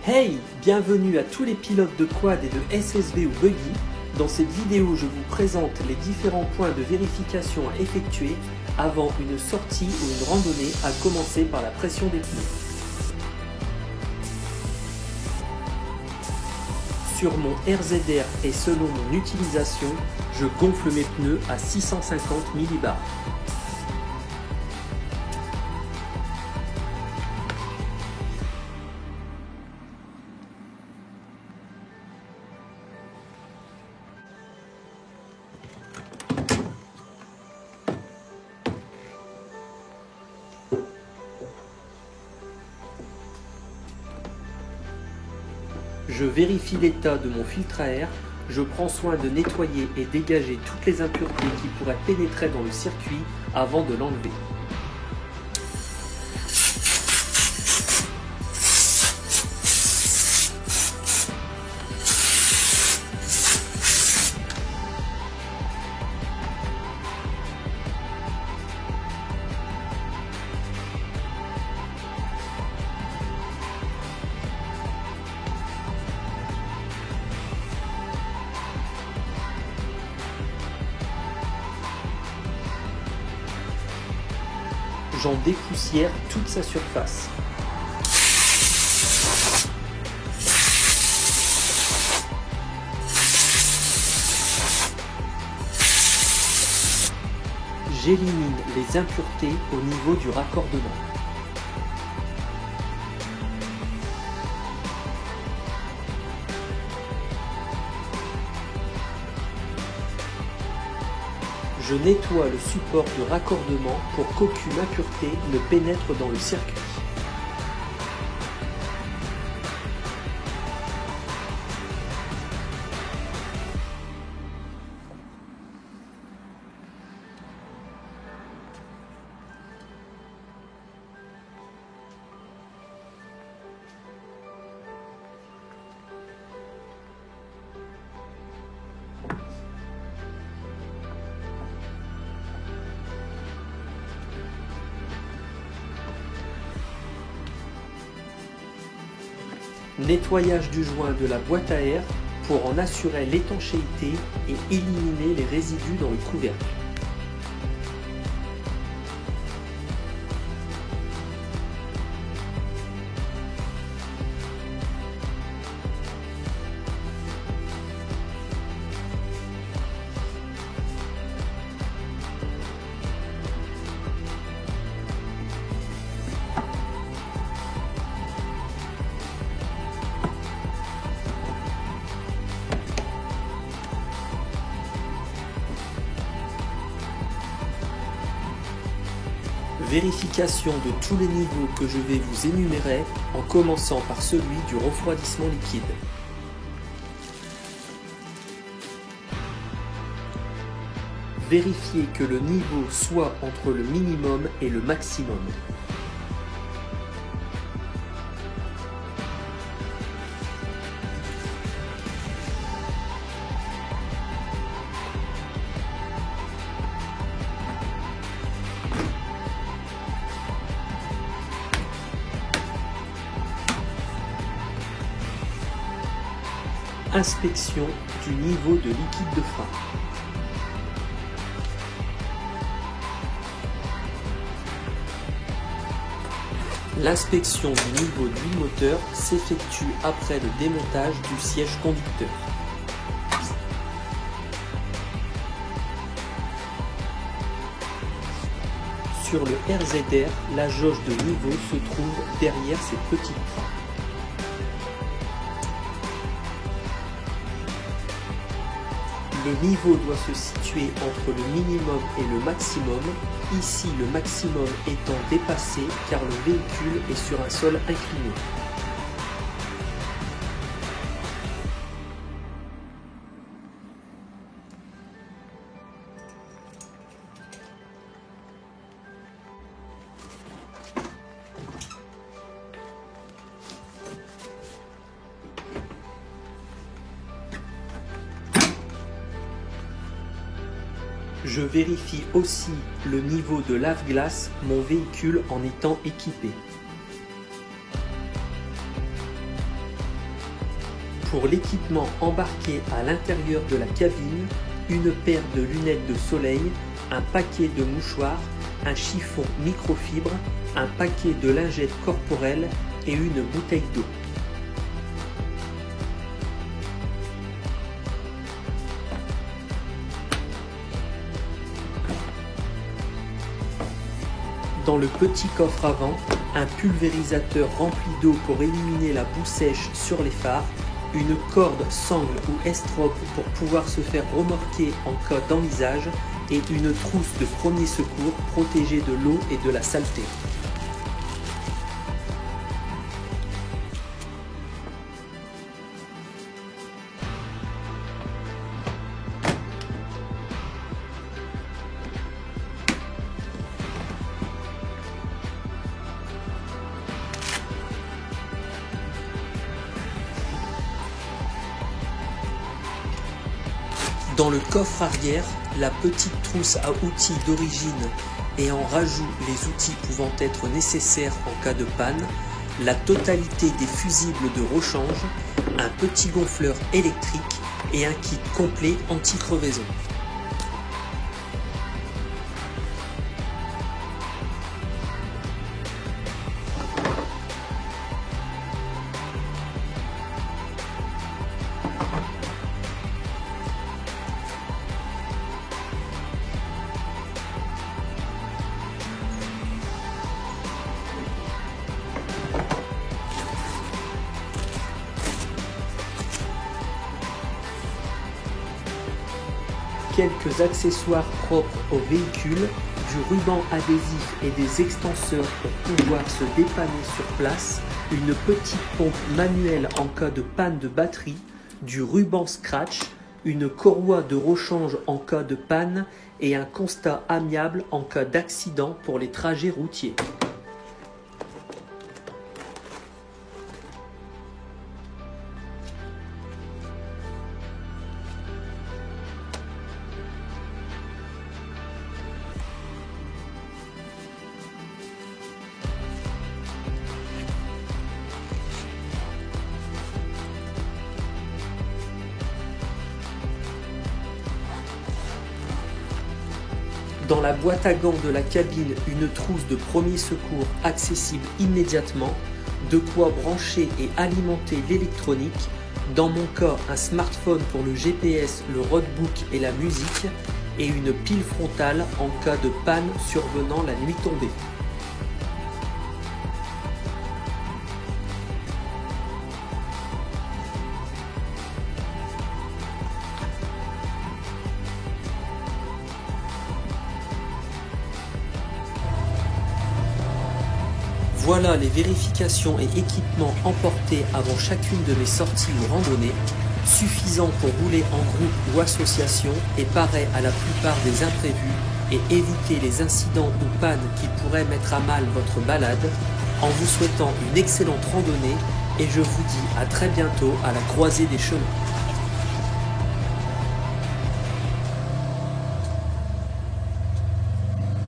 Hey, bienvenue à tous les pilotes de quad et de SSV ou buggy. Dans cette vidéo, je vous présente les différents points de vérification à effectuer avant une sortie ou une randonnée, à commencer par la pression des pneus. Sur mon RZR et selon mon utilisation, je gonfle mes pneus à 650 millibars. Je vérifie l'état de mon filtre à air, je prends soin de nettoyer et dégager toutes les impuretés qui pourraient pénétrer dans le circuit avant de l'enlever. J'en dépoussière toute sa surface. J'élimine les impuretés au niveau du raccordement. Je nettoie le support de raccordement pour qu'aucune impureté ne pénètre dans le circuit. Nettoyage du joint de la boîte à air pour en assurer l'étanchéité et éliminer les résidus dans le couvercle. Vérification de tous les niveaux que je vais vous énumérer, en commençant par celui du refroidissement liquide. Vérifiez que le niveau soit entre le minimum et le maximum. Inspection du niveau de liquide de frein. L'inspection du niveau d'huile moteur s'effectue après le démontage du siège conducteur. Sur le RZR, la jauge de niveau se trouve derrière ces petits freins. Le niveau doit se situer entre le minimum et le maximum, ici le maximum étant dépassé car le véhicule est sur un sol incliné. Je vérifie aussi le niveau de lave-glace, mon véhicule en étant équipé. Pour l'équipement embarqué à l'intérieur de la cabine, une paire de lunettes de soleil, un paquet de mouchoirs, un chiffon microfibre, un paquet de lingettes corporelles et une bouteille d'eau. Dans le petit coffre avant, un pulvérisateur rempli d'eau pour éliminer la boue sèche sur les phares, une corde, sangle ou estrope pour pouvoir se faire remorquer en cas d'enlisage et une trousse de premier secours protégée de l'eau et de la saleté. Dans le coffre arrière, la petite trousse à outils d'origine et en rajout les outils pouvant être nécessaires en cas de panne, la totalité des fusibles de rechange, un petit gonfleur électrique et un kit complet anti-crevaison. Quelques accessoires propres au véhicule, du ruban adhésif et des extenseurs pour pouvoir se dépanner sur place, une petite pompe manuelle en cas de panne de batterie, du ruban scratch, une courroie de rechange en cas de panne et un constat amiable en cas d'accident pour les trajets routiers. Dans la boîte à gants de la cabine, une trousse de premier secours accessible immédiatement, de quoi brancher et alimenter l'électronique, dans mon cas un smartphone pour le GPS, le roadbook et la musique, et une pile frontale en cas de panne survenant la nuit tombée. Voilà les vérifications et équipements emportés avant chacune de mes sorties ou randonnées, suffisants pour rouler en groupe ou association et pareil à la plupart des imprévus et éviter les incidents ou pannes qui pourraient mettre à mal votre balade, en vous souhaitant une excellente randonnée et je vous dis à très bientôt à la croisée des chemins.